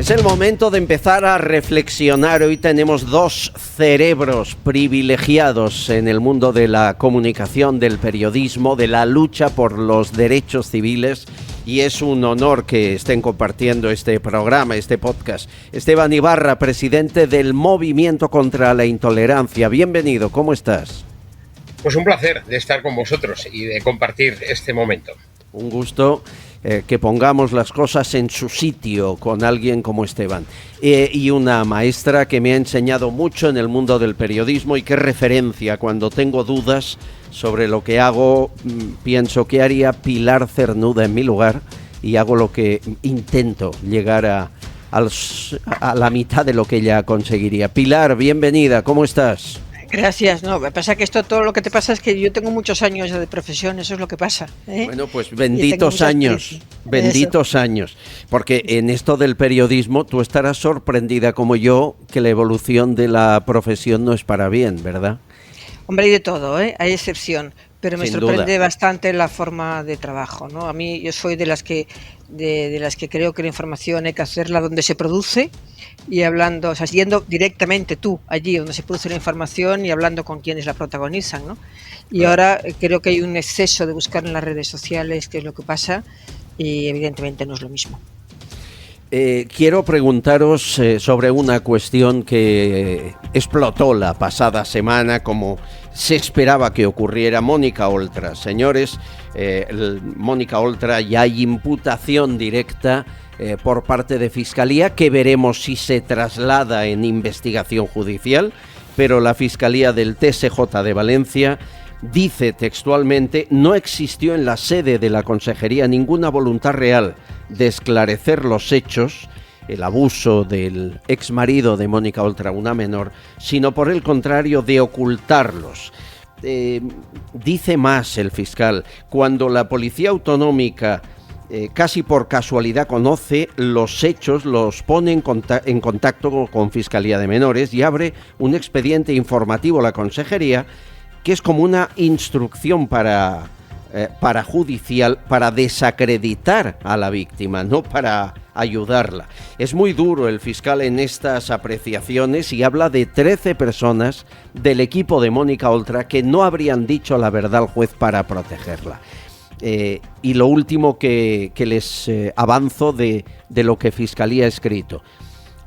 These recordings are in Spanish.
Es el momento de empezar a reflexionar. Hoy tenemos dos cerebros privilegiados en el mundo de la comunicación, del periodismo, de la lucha por los derechos civiles, y es un honor que estén compartiendo este programa, este podcast. Esteban Ibarra, presidente del Movimiento contra la Intolerancia. Bienvenido, ¿cómo estás? Pues un placer de estar con vosotros y de compartir este momento. Un gusto que pongamos las cosas en su sitio con alguien como Esteban. Y una maestra que me ha enseñado mucho en el mundo del periodismo y que referencia cuando tengo dudas sobre lo que hago. Pienso que haría Pilar Cernuda en mi lugar y hago lo que intento, llegar a la mitad de lo que ella conseguiría. Pilar, bienvenida, ¿cómo estás? Gracias. No, me pasa que todo lo que te pasa es que yo tengo muchos años ya de profesión, eso es lo que pasa, ¿eh? Bueno, pues benditos años, porque en esto del periodismo tú estarás sorprendida como yo que la evolución de la profesión no es para bien, ¿verdad? Hombre, hay de todo, ¿eh? Hay excepción, pero me Sin sorprende duda. bastante la forma de trabajo, ¿no? A mí, yo soy de las que creo que la información hay que hacerla donde se produce y hablando, o sea, yendo directamente tú allí donde se produce la información y hablando con quienes la protagonizan, ¿no? Y Claro. ahora creo que hay un exceso de buscar en las redes sociales qué es lo que pasa y evidentemente no es lo mismo. Quiero preguntaros sobre una cuestión que explotó la pasada semana, como se esperaba que ocurriera. Mónica Oltra, señores, Mónica Oltra, ya hay imputación directa por parte de Fiscalía, que veremos si se traslada en investigación judicial, pero la Fiscalía del TSJ de Valencia dice textualmente: no existió en la sede de la Consejería ninguna voluntad real de esclarecer los hechos, el abuso del exmarido de Mónica Oltra, una menor, sino por el contrario de ocultarlos. Dice más el fiscal: cuando la Policía Autonómica casi por casualidad conoce los hechos, los pone en contacto con Fiscalía de Menores y abre un expediente informativo a la Consejería, que es como una instrucción judicial para desacreditar a la víctima, no para ayudarla. Es muy duro el fiscal en estas apreciaciones y habla de 13 personas del equipo de Mónica Oltra que no habrían dicho la verdad al juez para protegerla. Y lo último que les avanzo de lo que Fiscalía ha escrito: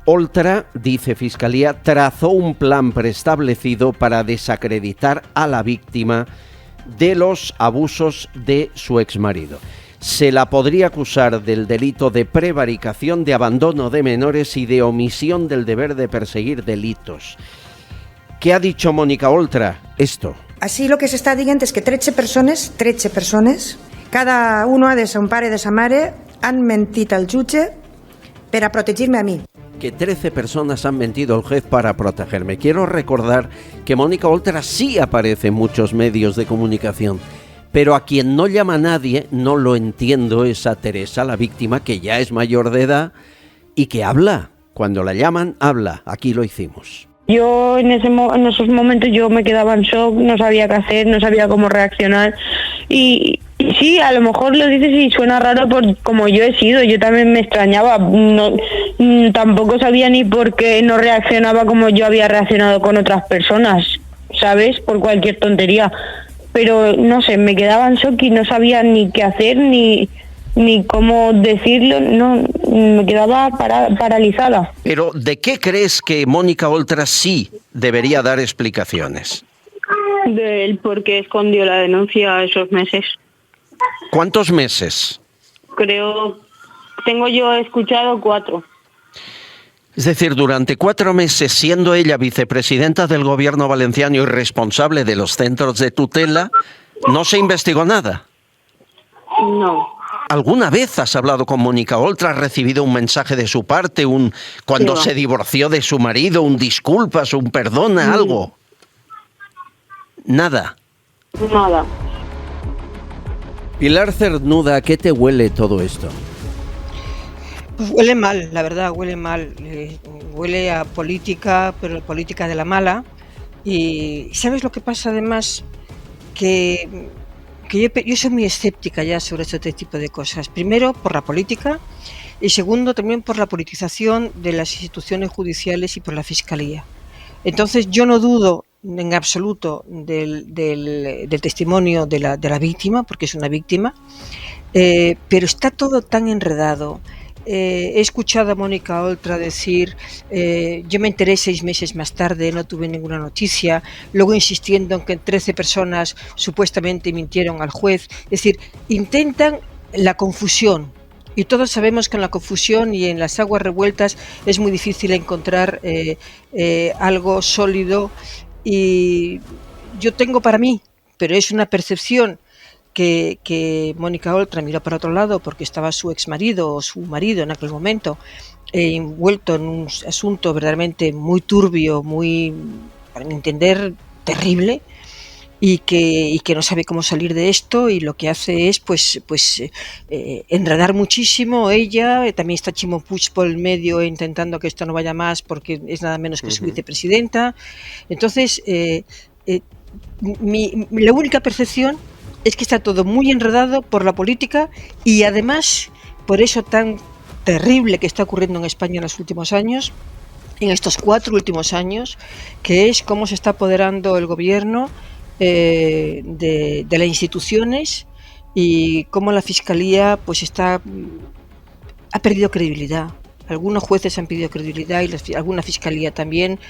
Oltra, dice Fiscalía, trazó un plan preestablecido para desacreditar a la víctima de los abusos de su exmarido. Se la podría acusar del delito de prevaricación, de abandono de menores y de omisión del deber de perseguir delitos. ¿Qué ha dicho Mónica Oltra? Esto. Així el que s'està dient és que 13 persones, cada una de son pare i de sa mare, han mentit al jutge per a protegir-me a mi. Que 13 personas han mentido al juez para protegerme. Quiero recordar que Mónica Oltra sí aparece en muchos medios de comunicación, pero a quien no llama a nadie, no lo entiendo, es a Teresa, la víctima, que ya es mayor de edad y que habla. Cuando la llaman, habla. Aquí lo hicimos. Yo en esos momentos yo me quedaba en shock, no sabía qué hacer, no sabía cómo reaccionar y sí, a lo mejor lo dices y suena raro por como yo he sido, yo también me extrañaba, tampoco sabía ni por qué no reaccionaba como yo había reaccionado con otras personas, ¿sabes? Por cualquier tontería, pero no sé, me quedaba en shock y no sabía ni qué hacer ni cómo decirlo, no, me quedaba paralizada. Pero ¿de qué crees que Mónica Oltra sí debería dar explicaciones? Del por qué escondió la denuncia esos meses. ¿Cuántos meses? Tengo yo escuchado 4. Es decir, durante 4 meses, siendo ella vicepresidenta del gobierno valenciano y responsable de los centros de tutela, ¿no se investigó nada? No. ¿Alguna vez has hablado con Mónica Oltra? ¿Has recibido un mensaje de su parte? Cuando se divorció de su marido, un disculpas, un perdona, algo? Nada. Nada. Pilar Cernuda, ¿a qué te huele todo esto? Pues huele mal, la verdad, huele mal. Huele a política, pero política de la mala. Y ¿sabes lo que pasa además? Que yo soy muy escéptica ya sobre este tipo de cosas. Primero, por la política. y segundo también por la politización de las instituciones judiciales y por la Fiscalía. Entonces yo no dudo en absoluto del testimonio de la víctima, porque es una víctima, pero está todo tan enredado. He escuchado a Mónica Oltra decir, yo me enteré 6 meses más tarde, no tuve ninguna noticia, luego insistiendo en que 13 personas supuestamente mintieron al juez. Es decir, intentan la confusión. Y todos sabemos que en la confusión y en las aguas revueltas es muy difícil encontrar algo sólido. Y yo tengo para mí, pero es una percepción, que Mónica Oltra miró para otro lado porque estaba su exmarido o su marido en aquel momento envuelto en un asunto verdaderamente muy turbio, muy, para mi entender, terrible, y que no sabe cómo salir de esto, y lo que hace es enredar muchísimo ella. También está Ximo Puig por el medio intentando que esto no vaya más porque es nada menos que su vicepresidenta. Entonces la única percepción es que está todo muy enredado por la política, y además por eso tan terrible que está ocurriendo en España en los últimos años, en estos 4 últimos años, que es cómo se está apoderando el gobierno de las instituciones, y cómo la Fiscalía ha perdido credibilidad. Algunos jueces han perdido credibilidad y alguna Fiscalía también,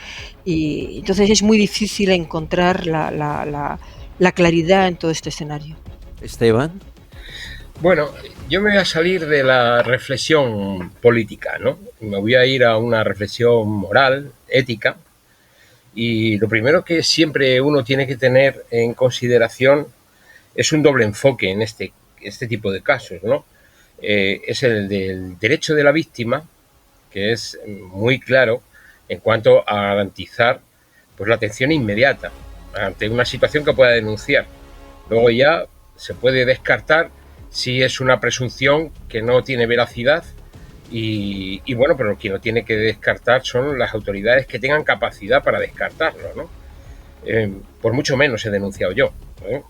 y entonces es muy difícil encontrar la claridad en todo este escenario. Esteban. Bueno, yo me voy a salir de la reflexión política, ¿no? Me voy a ir a una reflexión moral, ética, y lo primero que siempre uno tiene que tener en consideración es un doble enfoque en este tipo de casos, ¿no? Es el del derecho de la víctima, que es muy claro en cuanto a garantizar la atención inmediata ante una situación que pueda denunciar. Luego ya se puede descartar si es una presunción que no tiene veracidad, y bueno, pero quien lo tiene que descartar son las autoridades que tengan capacidad para descartarlo, ¿no? Por mucho menos he denunciado yo, ¿eh?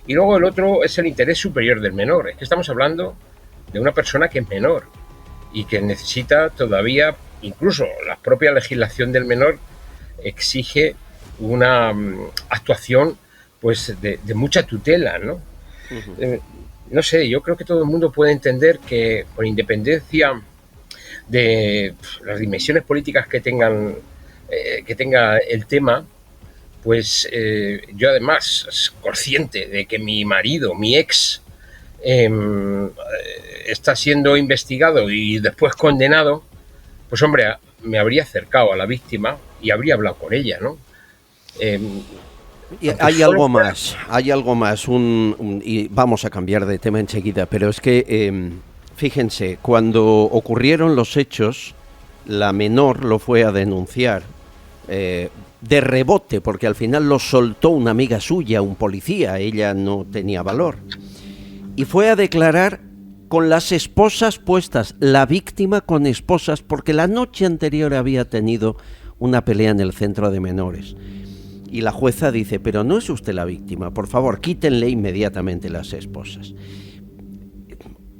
Y luego el otro es el interés superior del menor. Es que estamos hablando de una persona que es menor y que necesita todavía, incluso la propia legislación del menor exige una actuación de mucha tutela, ¿no? No sé, yo creo que todo el mundo puede entender que, con independencia de las dimensiones políticas que tenga el tema, yo además consciente de que mi marido, mi ex, está siendo investigado y después condenado, pues hombre, me habría acercado a la víctima y habría hablado con ella, ¿no? Y hay algo más, y vamos a cambiar de tema enseguida, pero es que, fíjense, cuando ocurrieron los hechos, la menor lo fue a denunciar de rebote, porque al final lo soltó una amiga suya, un policía, ella no tenía valor, y fue a declarar con las esposas puestas, la víctima con esposas, porque la noche anterior había tenido una pelea en el centro de menores. Y la jueza dice, pero no es usted la víctima, por favor, quítenle inmediatamente las esposas.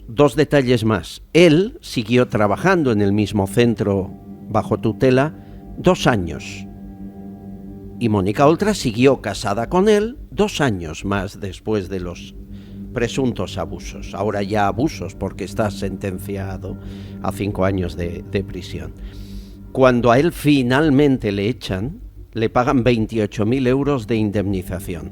2 detalles más. Él siguió trabajando en el mismo centro bajo tutela 2 años. Y Mónica Oltra siguió casada con él 2 años más después de los presuntos abusos. Ahora ya abusos, porque está sentenciado a 5 años de prisión. Cuando a él finalmente le echan, le pagan 28.000 euros de indemnización.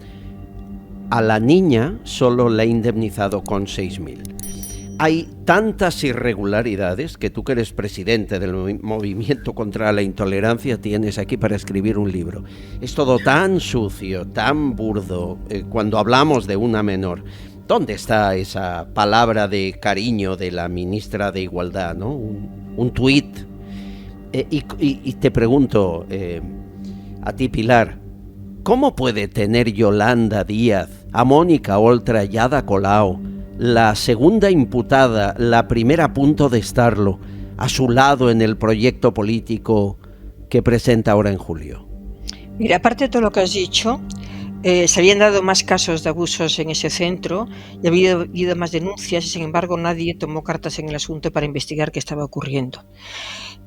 A la niña solo la ha indemnizado con 6.000. Hay tantas irregularidades que tú, que eres presidente del Movimiento contra la Intolerancia, tienes aquí para escribir un libro. Es todo tan sucio, tan burdo, cuando hablamos de una menor. ¿Dónde está esa palabra de cariño de la ministra de Igualdad, ¿no? Un tuit. Y te pregunto, a ti, Pilar, ¿cómo puede tener Yolanda Díaz a Mónica Oltra y Ada Colau, la segunda imputada, la primera a punto de estarlo, a su lado en el proyecto político que presenta ahora en julio? Mira, aparte de todo lo que has dicho, Se habían dado más casos de abusos en ese centro y había habido más denuncias y, sin embargo, nadie tomó cartas en el asunto para investigar qué estaba ocurriendo.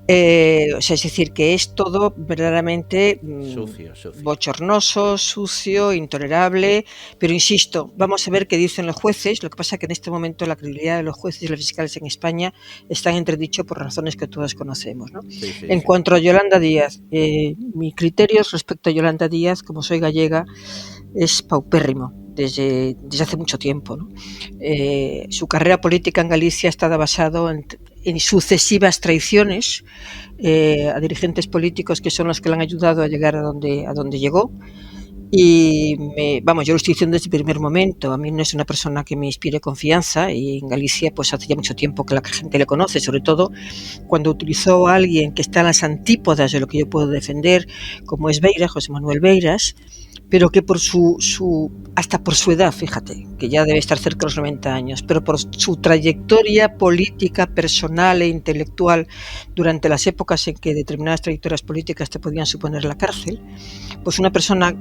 O sea, es decir, que es todo verdaderamente Sucio. bochornoso, sucio, intolerable, pero insisto, vamos a ver qué dicen los jueces. Lo que pasa es que en este momento la credibilidad de los jueces y los fiscales en España está en entredicho por razones que todos conocemos, ¿no? En cuanto a Yolanda Díaz, mi criterio respecto a Yolanda Díaz, como soy gallega, es paupérrimo desde hace mucho tiempo, ¿no? Su carrera política en Galicia ha estado basado en sucesivas traiciones a dirigentes políticos que son los que le han ayudado a llegar a donde llegó. Y yo lo estoy diciendo desde el primer momento. A mí no es una persona que me inspire confianza, y en Galicia pues hace ya mucho tiempo que la gente le conoce, sobre todo cuando utilizó a alguien que está en las antípodas de lo que yo puedo defender, como es Beiras, José Manuel Beiras, pero que por hasta por su edad, fíjate, que ya debe estar cerca de los 90 años, pero por su trayectoria política, personal e intelectual durante las épocas en que determinadas trayectorias políticas te podían suponer la cárcel, pues una persona,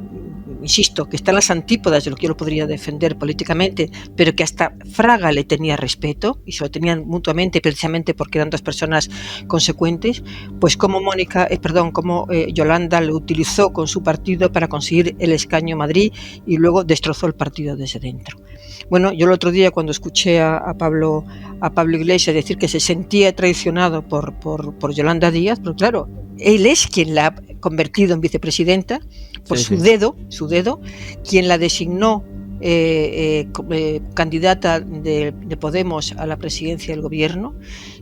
insisto, que está en las antípodas de lo que yo lo podría defender políticamente, pero que hasta Fraga le tenía respeto y se lo tenían mutuamente, precisamente porque eran dos personas consecuentes, pues como Yolanda lo utilizó con su partido para conseguir el escaño en Madrid y luego destrozó el partido desde dentro. Bueno, yo el otro día cuando escuché a Pablo Iglesias decir que se sentía traicionado por Yolanda Díaz, pero claro, él es quien la ha convertido en vicepresidenta por su dedo, quien la designó candidata de Podemos a la presidencia del gobierno,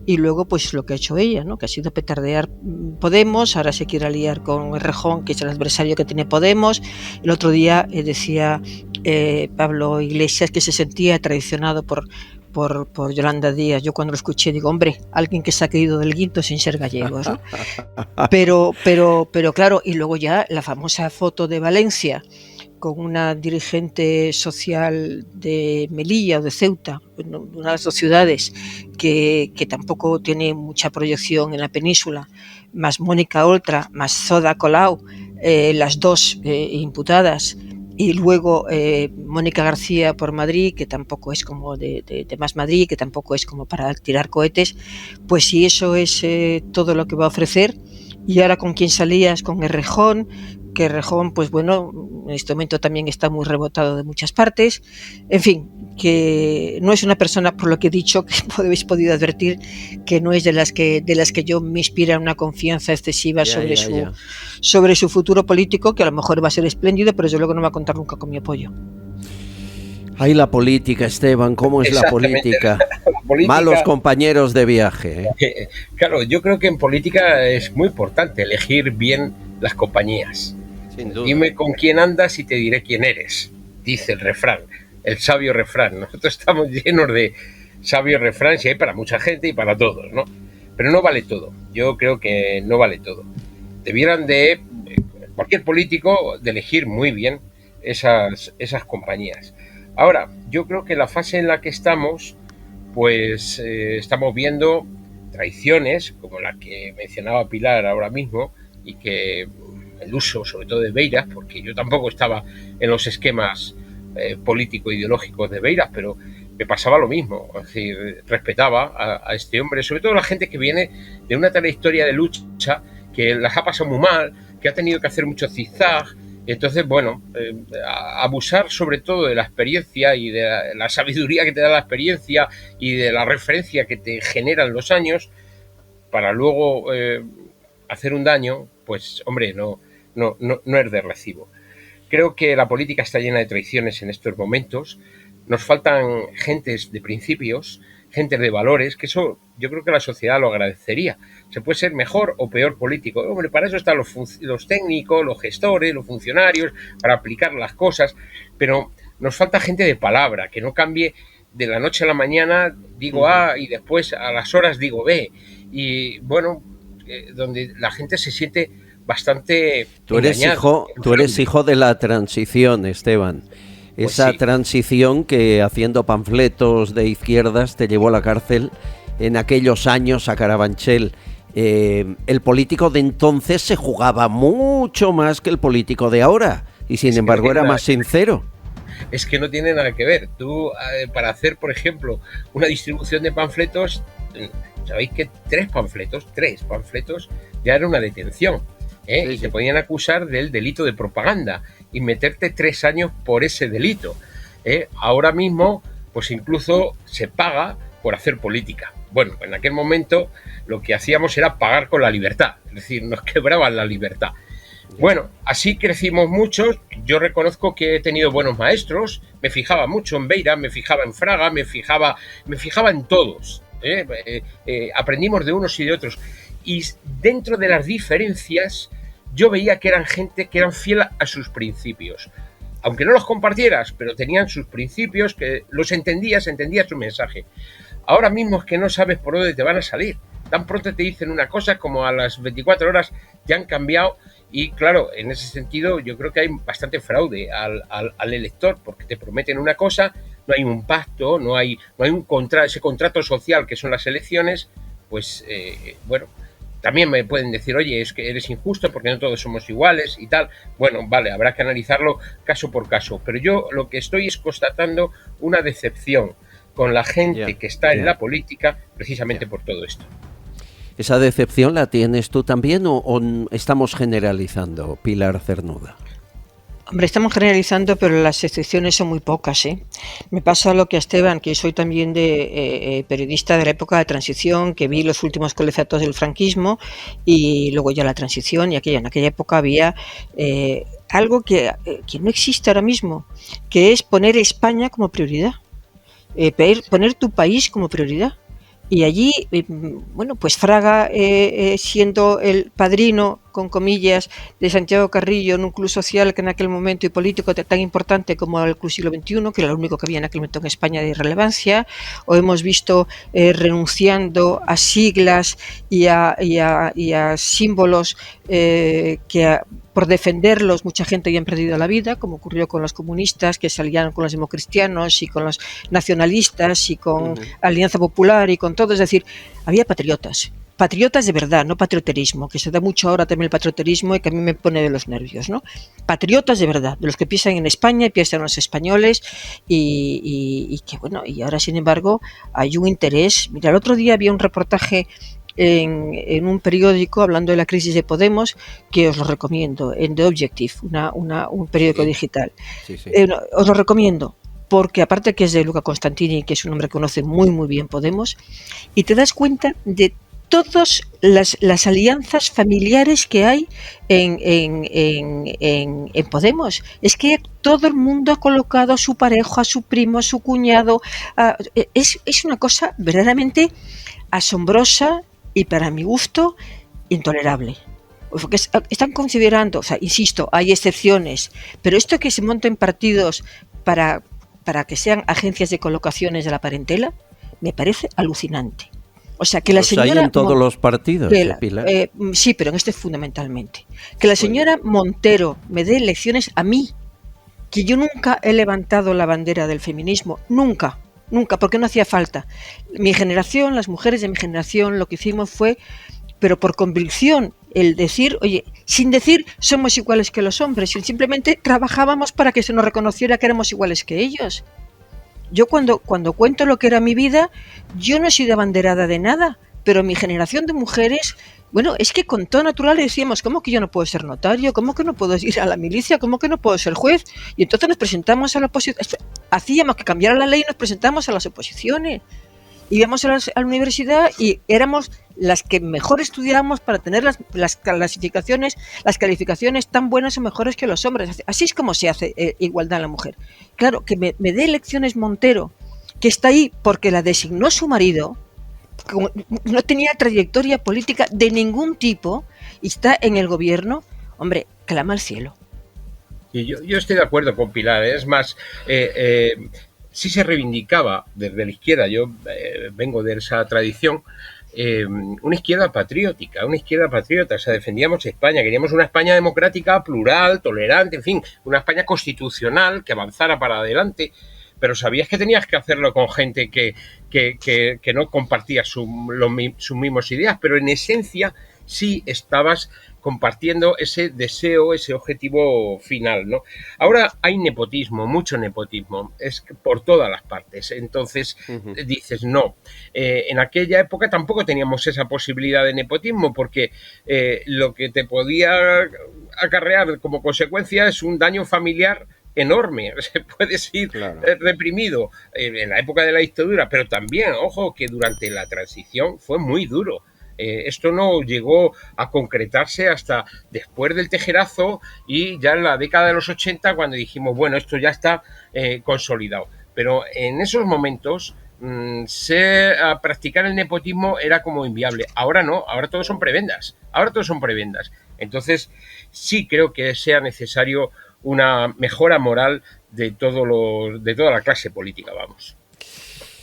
y luego pues lo que ha hecho ella, ¿no? Que ha sido petardear Podemos. Ahora se quiere aliar con Errejón, que es el adversario que tiene Podemos. El otro día decía Pablo Iglesias que se sentía traicionado por Yolanda Díaz. Yo cuando lo escuché digo, hombre, alguien que se ha caído del guinto sin ser gallegos, ¿no? pero claro, y luego ya la famosa foto de Valencia con una dirigente social de Melilla o de Ceuta, una de las dos ciudades que tampoco tiene mucha proyección en la península, más Mónica Oltra, más Zoda Colau, las dos imputadas, y luego Mónica García por Madrid, que tampoco es como de Más Madrid, que tampoco es como para tirar cohetes. Pues si eso es todo lo que va a ofrecer, y ahora con quién salías, con Errejón, que Errejón, pues bueno, en este momento también está muy rebotado de muchas partes. En fin, que no es una persona, por lo que he dicho, que habéis podido advertir, que no es de las que yo me inspira una confianza excesiva sobre su futuro político, que a lo mejor va a ser espléndido, pero desde luego no va a contar nunca con mi apoyo. Ay, la política, Esteban, ¿cómo es la política? Malos compañeros de viaje. Claro, yo creo que en política es muy importante elegir bien las compañías. Sin duda. Dime con quién andas y te diré quién eres, dice el refrán, el sabio refrán. Nosotros estamos llenos de sabios refranes, y hay para mucha gente y para todos, ¿no? Pero no vale todo. Yo creo que no vale todo. Debieran cualquier político, de elegir muy bien esas compañías. Ahora, yo creo que la fase en la que estamos, pues estamos viendo traiciones, como la que mencionaba Pilar ahora mismo, y que el uso sobre todo de Beiras, porque yo tampoco estaba en los esquemas político-ideológicos de Beiras, pero me pasaba lo mismo. Es decir, respetaba a este hombre, sobre todo la gente que viene de una trayectoria de lucha, que las ha pasado muy mal, que ha tenido que hacer mucho zigzag. Entonces, bueno, abusar sobre todo de la experiencia y de la sabiduría que te da la experiencia y de la referencia que te generan los años para luego hacer un daño, pues, hombre, no es de recibo. Creo que la política está llena de traiciones en estos momentos. Nos faltan gentes de principios, gentes de valores, que eso yo creo que la sociedad lo agradecería. Se puede ser mejor o peor político. Hombre, para eso están los técnicos, los gestores, los funcionarios, para aplicar las cosas, pero nos falta gente de palabra, que no cambie de la noche a la mañana, digo A y después a las horas digo B. Y bueno, donde la gente se siente bastante engañada. Tú eres hijo de la transición, Esteban. Pues Esa sí. Transición que haciendo panfletos de izquierdas te llevó a la cárcel en aquellos años a Carabanchel. El político de entonces se jugaba mucho más que el político de ahora. y sin Es que no embargo tiene era nada más sincero. Es que no tiene nada que ver. Tú, para hacer, por ejemplo, una distribución de panfletos, sabéis que tres panfletos ya era una detención, ¿eh? Sí, Y sí. te podían acusar del delito de propaganda y meterte 3 años por ese delito, ¿eh? Ahora mismo, pues incluso se paga por hacer política. Bueno, en aquel momento lo que hacíamos era pagar con la libertad, es decir, nos quebraban la libertad. Bueno, así crecimos muchos. Yo reconozco que he tenido buenos maestros. Me fijaba mucho en Beira, me fijaba en Fraga, me fijaba en todos. Aprendimos de unos y de otros. Y dentro de las diferencias, yo veía que eran gente que eran fieles a sus principios. Aunque no los compartieras, pero tenían sus principios, que los entendías, entendías su mensaje. Ahora mismo es que no sabes por dónde te van a salir. Tan pronto te dicen una cosa como a las 24 horas ya han cambiado. Y claro, en ese sentido yo creo que hay bastante fraude al elector, porque te prometen una cosa, no hay un pacto, no hay ese contrato social que son las elecciones, pues bueno, también me pueden decir, oye, es que eres injusto porque no todos somos iguales y tal. Bueno, vale, habrá que analizarlo caso por caso, pero yo lo que estoy es constatando una decepción con la gente que está en la política precisamente por todo esto. ¿Esa decepción la tienes tú también o estamos generalizando, Pilar Cernuda? Hombre, estamos generalizando, pero las excepciones son muy pocas, ¿eh? Me pasa lo que a Esteban, que soy también de periodista de la época de transición, que vi los últimos colegiados del franquismo y luego ya la transición, y en aquella época había algo que no existe ahora mismo, que es poner España como prioridad, poner tu país como prioridad. Y allí, bueno, pues Fraga, siendo el padrino, con comillas, de Santiago Carrillo en un club social que en aquel momento y político tan importante como el Club Siglo XXI, que era lo único que había en aquel momento en España de relevancia, o hemos visto renunciando a siglas y a símbolos que por defenderlos mucha gente había perdido la vida, como ocurrió con los comunistas que se aliaron con los democristianos y con los nacionalistas y con Alianza Popular y con todo. Es decir, había patriotas de verdad, no patrioterismo, que se da mucho ahora también el patrioterismo y que a mí me pone de los nervios, ¿no? Patriotas de verdad, de los que piensan en España y piensan en los españoles y que bueno, y ahora sin embargo hay un interés. Mira, el otro día había un reportaje en un periódico hablando de la crisis de Podemos, que os lo recomiendo, en The Objective, un periódico digital. Sí. Os lo recomiendo, porque aparte que es de Luca Constantini, que es un hombre que conoce muy muy bien Podemos, y te das cuenta de todas las alianzas familiares que hay en Podemos. Es que todo el mundo ha colocado a su pareja, a su primo, a su cuñado. Es una cosa verdaderamente asombrosa y para mi gusto intolerable. Porque están considerando, o sea, insisto, hay excepciones, pero esto que se monten partidos para que sean agencias de colocaciones de la parentela, me parece alucinante. O sea, que la señora... hay en todos los partidos, Pilar. Sí, pero en este fundamentalmente. Que la señora Montero me dé lecciones a mí, que yo nunca he levantado la bandera del feminismo, nunca, porque no hacía falta. Mi generación, las mujeres de mi generación, lo que hicimos fue, pero por convicción, el decir, oye, sin decir somos iguales que los hombres, simplemente trabajábamos para que se nos reconociera que éramos iguales que ellos. Yo cuando cuento lo que era mi vida, yo no he sido abanderada de nada, pero mi generación de mujeres, bueno, es que con todo natural decíamos, ¿cómo que yo no puedo ser notario? ¿Cómo que no puedo ir a la milicia? ¿Cómo que no puedo ser juez? Y entonces nos presentamos a la oposición, hacíamos que cambiara la ley y nos presentamos a las oposiciones. Íbamos a la universidad y éramos las que mejor estudiábamos para tener las calificaciones tan buenas o mejores que los hombres. Así es como se hace igualdad en la mujer. Claro, que me dé lecciones Montero, que está ahí porque la designó su marido, no tenía trayectoria política de ningún tipo y está en el gobierno, hombre, clama al cielo. Y yo estoy de acuerdo con Pilar, es más... sí se reivindicaba desde la izquierda, yo vengo de esa tradición, una izquierda patriótica, o sea, defendíamos España, queríamos una España democrática, plural, tolerante, en fin, una España constitucional que avanzara para adelante, pero sabías que tenías que hacerlo con gente que no compartía sus mismas ideas, pero en esencia sí estabas compartiendo ese deseo, ese objetivo final, ¿no? Ahora hay nepotismo, mucho nepotismo, es por todas las partes. Entonces dices, no. En aquella época tampoco teníamos esa posibilidad de nepotismo porque lo que te podía acarrear como consecuencia es un daño familiar enorme, puedes ir reprimido en la época de la dictadura, pero también, ojo, que durante la transición fue muy duro. Esto no llegó a concretarse hasta después del tejerazo y ya en la década de los 80 cuando dijimos, bueno, esto ya está consolidado. Pero en esos momentos a practicar el nepotismo era como inviable. Ahora no, ahora todos son prebendas. Entonces sí creo que sea necesario una mejora moral de toda la clase política, vamos.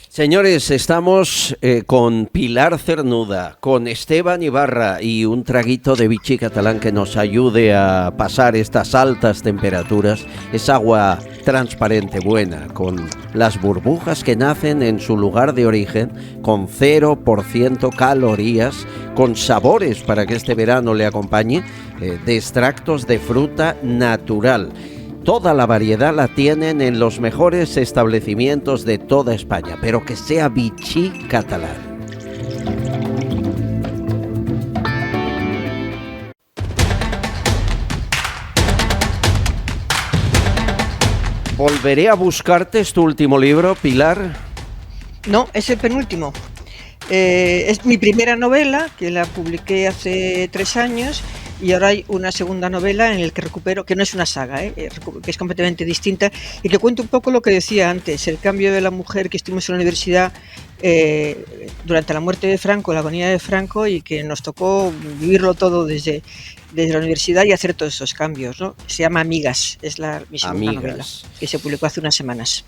Señores, estamos con Pilar Cernuda, con Esteban Ibarra y un traguito de vichy catalán que nos ayude a pasar estas altas temperaturas. Es agua transparente, buena, con las burbujas que nacen en su lugar de origen, con 0% calorías, con sabores para que este verano le acompañe, de extractos de fruta natural. Toda la variedad la tienen en los mejores establecimientos de toda España, pero que sea vichy catalán. ¿Volveré a buscarte? ¿Es tu último libro, Pilar? No, es el penúltimo. Es mi primera novela, que la publiqué hace 3 años, y ahora hay una segunda novela en la que recupero, que no es una saga, que es completamente distinta, y que cuento un poco lo que decía antes, el cambio de la mujer que estuvimos en la universidad durante la muerte de Franco, la agonía de Franco, y que nos tocó vivirlo todo desde la universidad y hacer todos esos cambios, ¿no? Se llama Amigas, es mi segunda novela, que se publicó hace unas semanas.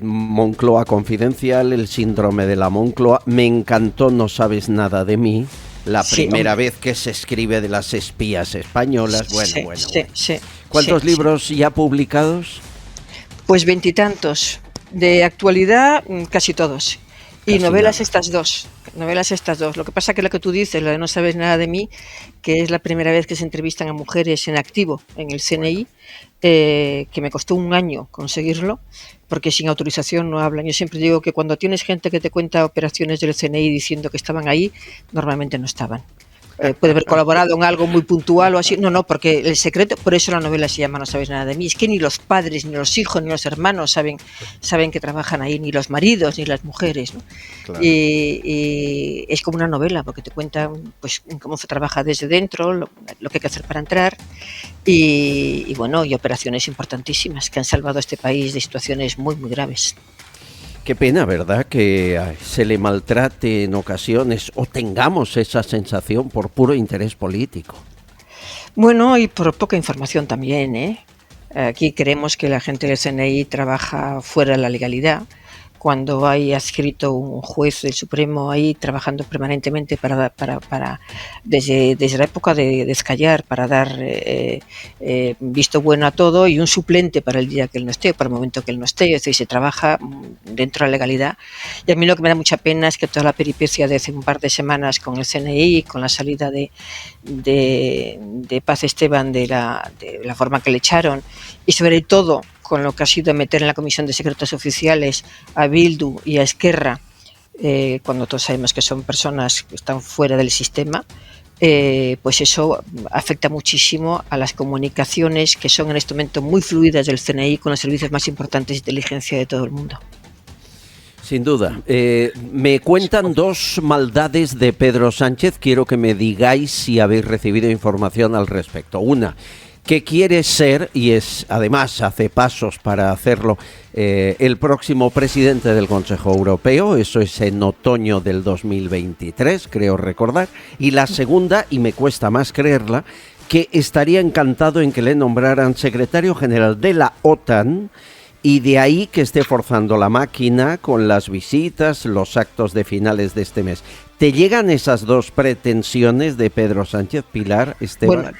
Moncloa Confidencial, El síndrome de la Moncloa. Me encantó No sabes nada de mí. La primera vez que se escribe de las espías españolas. Bueno. ¿Cuántos libros ya publicados? Pues 20 y tantos. De actualidad, casi todos. Y novelas estas dos. Lo que pasa que lo que tú dices, lo de No sabes nada de mí, que es la primera vez que se entrevistan a mujeres en activo en el CNI, que me costó 1 año conseguirlo, porque sin autorización no hablan. Yo siempre digo que cuando tienes gente que te cuenta operaciones del CNI diciendo que estaban ahí, normalmente no estaban. Puede haber colaborado en algo muy puntual o así. No, porque el secreto, por eso la novela se llama No sabes nada de mí. Es que ni los padres, ni los hijos, ni los hermanos saben que trabajan ahí, ni los maridos, ni las mujeres, ¿no? Claro. Y es como una novela, porque te cuentan pues cómo se trabaja desde dentro, lo que hay que hacer para entrar, y operaciones importantísimas que han salvado a este país de situaciones muy, muy graves. Qué pena, ¿verdad?, que se le maltrate en ocasiones o tengamos esa sensación por puro interés político. Bueno, y por poca información también, ¿eh? Aquí creemos que la gente del CNI trabaja fuera de la legalidad, cuando hay adscrito un juez del Supremo ahí trabajando permanentemente desde la época de Descallar, para dar visto bueno a todo, y un suplente para el día que él no esté, para el momento que él no esté. Es decir, se trabaja dentro de la legalidad. Y a mí lo que me da mucha pena es que toda la peripecia de hace un par de semanas con el CNI, con la salida de Paz Esteban, de la forma que le echaron, y sobre todo con lo que ha sido meter en la Comisión de Secretos Oficiales a Bildu y a Esquerra, cuando todos sabemos que son personas que están fuera del sistema, pues eso afecta muchísimo a las comunicaciones, que son en este momento muy fluidas del CNI con los servicios más importantes de inteligencia de todo el mundo. Sin duda. Me cuentan 2 maldades de Pedro Sánchez. Quiero que me digáis si habéis recibido información al respecto. Una, que quiere ser, y además hace pasos para hacerlo, el próximo presidente del Consejo Europeo. Eso es en otoño del 2023, creo recordar. Y la segunda, y me cuesta más creerla, que estaría encantado en que le nombraran secretario general de la OTAN, y de ahí que esté forzando la máquina con las visitas, los actos de finales de este mes. ¿Te llegan esas 2 pretensiones de Pedro Sánchez, Pilar, Esteban? Bueno,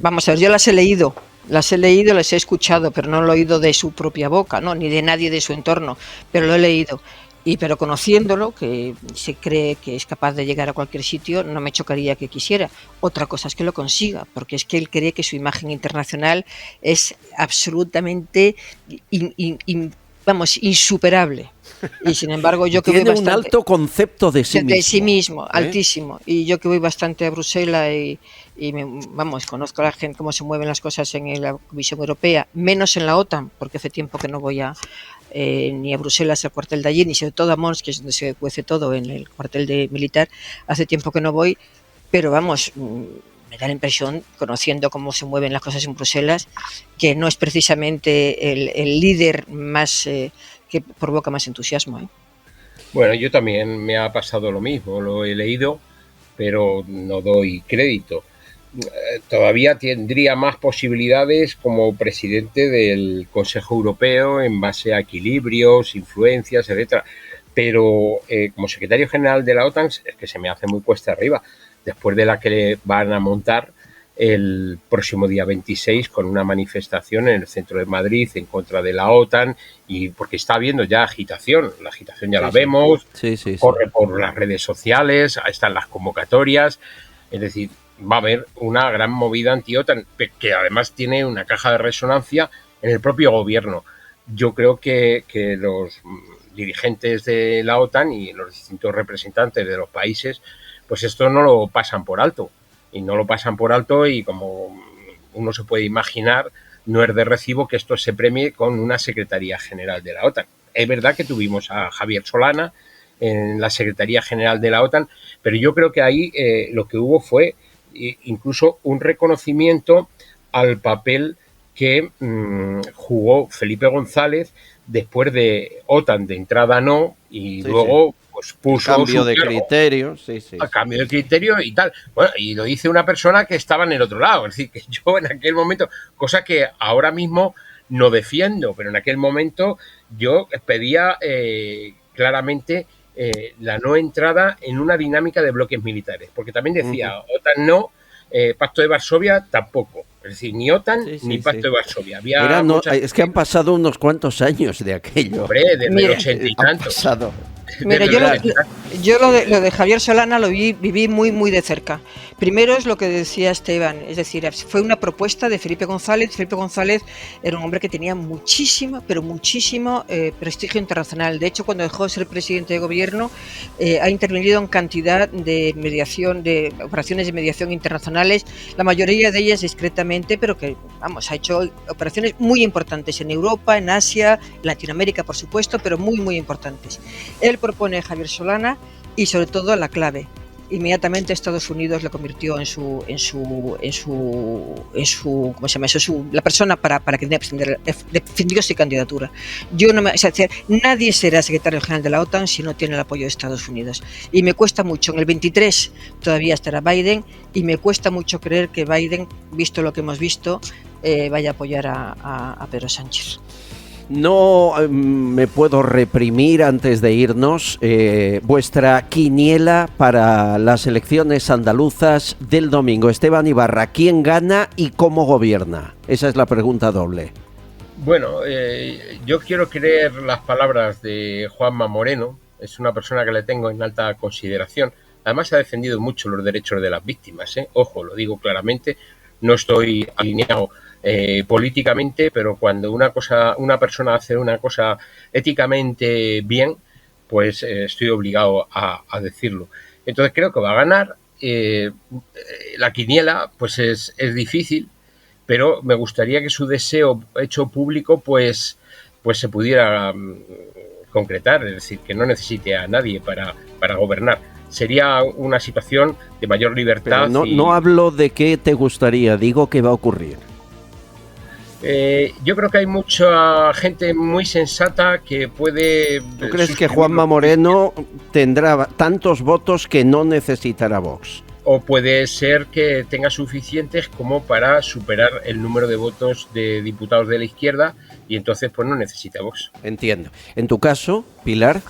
vamos a ver, yo las he leído, las he escuchado, pero no lo he oído de su propia boca, ¿no?, ni de nadie de su entorno, pero lo he leído. Pero conociéndolo, que se cree que es capaz de llegar a cualquier sitio, no me chocaría que quisiera. Otra cosa es que lo consiga, porque es que él cree que su imagen internacional es absolutamente insuperable. Y sin embargo, yo que voy Tiene bastante, un alto concepto de sí mismo. De sí mismo, altísimo. Y yo que voy bastante a Bruselas y conozco a la gente, cómo se mueven las cosas en la Comisión Europea, menos en la OTAN, porque hace tiempo que no voy ni a Bruselas, al cuartel de allí, ni sobre todo a Mons, que es donde se cuece todo, en el cuartel militar. Hace tiempo que no voy, pero me da la impresión, conociendo cómo se mueven las cosas en Bruselas, que no es precisamente el líder más que provoca más entusiasmo, ¿eh? Bueno, yo también me ha pasado lo mismo, lo he leído, pero no doy crédito. Todavía tendría más posibilidades como presidente del Consejo Europeo en base a equilibrios, influencias, etcétera. Pero como secretario general de la OTAN es que se me hace muy cuesta arriba, después de la que le van a montar el próximo día 26 con una manifestación en el centro de Madrid en contra de la OTAN, y porque está habiendo ya agitación, la agitación ya la vemos, corre por las redes sociales, están las convocatorias, es decir, va a haber una gran movida anti-OTAN, que además tiene una caja de resonancia en el propio gobierno. Yo creo que los dirigentes de la OTAN y los distintos representantes de los países, pues esto no lo pasan por alto. Y no lo pasan por alto, y como uno se puede imaginar, no es de recibo que esto se premie con una Secretaría General de la OTAN. Es verdad que tuvimos a Javier Solana en la Secretaría General de la OTAN, pero yo creo que ahí lo que hubo fue incluso un reconocimiento al papel que jugó Felipe González después de OTAN de entrada no, y luego pues puso cambio de criterio, a cambio de criterio y tal. Bueno, y lo dice una persona que estaba en el otro lado, es decir, que yo en aquel momento, cosa que ahora mismo no defiendo, pero en aquel momento yo pedía claramente la no entrada en una dinámica de bloques militares, porque también decía, OTAN no, Pacto de Varsovia tampoco. Es decir, ni OTAN ni Pacto de Varsovia. Es que han pasado unos cuantos años de aquello. Hombre, desde el 80 y tantos. Mira, yo lo de Javier Solana lo viví muy, muy de cerca. Primero es lo que decía Esteban, es decir, fue una propuesta de Felipe González. Felipe González era un hombre que tenía muchísimo prestigio internacional. De hecho, cuando dejó de ser presidente de gobierno, ha intervenido en cantidad de operaciones de mediación internacionales, la mayoría de ellas discretamente, pero que, ha hecho operaciones muy importantes en Europa, en Asia, en Latinoamérica, por supuesto, pero muy, muy importantes. Él propone a Javier Solana y sobre todo la clave. Inmediatamente Estados Unidos lo convirtió en su ¿cómo se llama eso? La persona para que defendió su candidatura. Nadie será secretario general de la OTAN si no tiene el apoyo de Estados Unidos. Y me cuesta mucho. En el 23 todavía estará Biden, y me cuesta mucho creer que Biden, visto lo que hemos visto, vaya a apoyar a Pedro Sánchez. No me puedo reprimir antes de irnos. Vuestra quiniela para las elecciones andaluzas del domingo. Esteban Ibarra, ¿quién gana y cómo gobierna? Esa es la pregunta doble. Bueno, yo quiero creer las palabras de Juanma Moreno. Es una persona que le tengo en alta consideración. Además ha defendido mucho los derechos de las víctimas, ¿eh? Ojo, lo digo claramente. No estoy alineado políticamente, pero cuando una persona hace una cosa éticamente bien, pues estoy obligado a decirlo. Entonces creo que va a ganar. La quiniela pues es difícil, pero me gustaría que su deseo hecho público pues se pudiera concretar, es decir, que no necesite a nadie para gobernar. Sería una situación de mayor libertad. Pero no hablo de qué te gustaría, digo que va a ocurrir. Yo creo que hay mucha gente muy sensata que puede... ¿Tú crees que Juanma Moreno tendrá tantos votos que no necesitará Vox? O puede ser que tenga suficientes como para superar el número de votos de diputados de la izquierda, y entonces pues no necesita Vox. Entiendo. En tu caso, Pilar...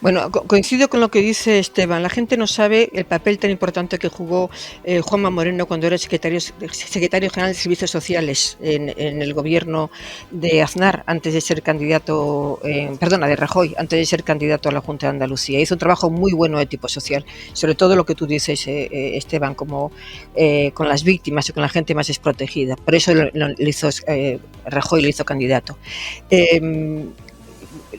Bueno, coincido con lo que dice Esteban. La gente no sabe el papel tan importante que jugó Juanma Moreno cuando era secretario general de Servicios Sociales en el gobierno de Aznar, antes de ser candidato, de Rajoy, antes de ser candidato a la Junta de Andalucía. Hizo un trabajo muy bueno de tipo social, sobre todo lo que tú dices, Esteban, como con las víctimas y con la gente más desprotegida. Por eso Rajoy le hizo candidato.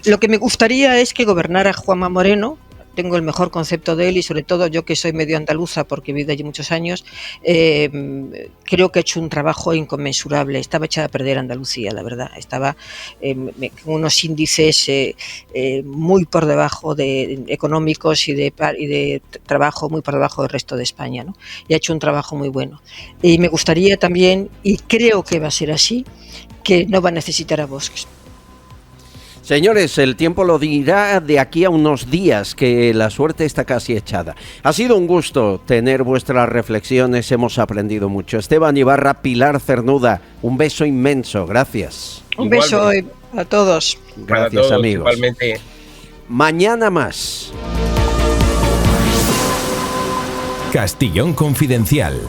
Lo que me gustaría es que gobernara Juanma Moreno. Tengo el mejor concepto de él y sobre todo yo, que soy medio andaluza porque he vivido allí muchos años, creo que ha hecho un trabajo inconmensurable. Estaba echada a perder Andalucía, la verdad. Estaba con unos índices muy por debajo de económicos y de trabajo muy por debajo del resto de España, ¿no? Y ha hecho un trabajo muy bueno. Y me gustaría también, y creo que va a ser así, que no va a necesitar a Vox. Señores, el tiempo lo dirá de aquí a unos días, que la suerte está casi echada. Ha sido un gusto tener vuestras reflexiones, hemos aprendido mucho. Esteban Ibarra, Pilar Cernuda, un beso inmenso, gracias. Un beso a todos. Gracias, todos, amigos. Igualmente. Mañana más. Castellón Confidencial.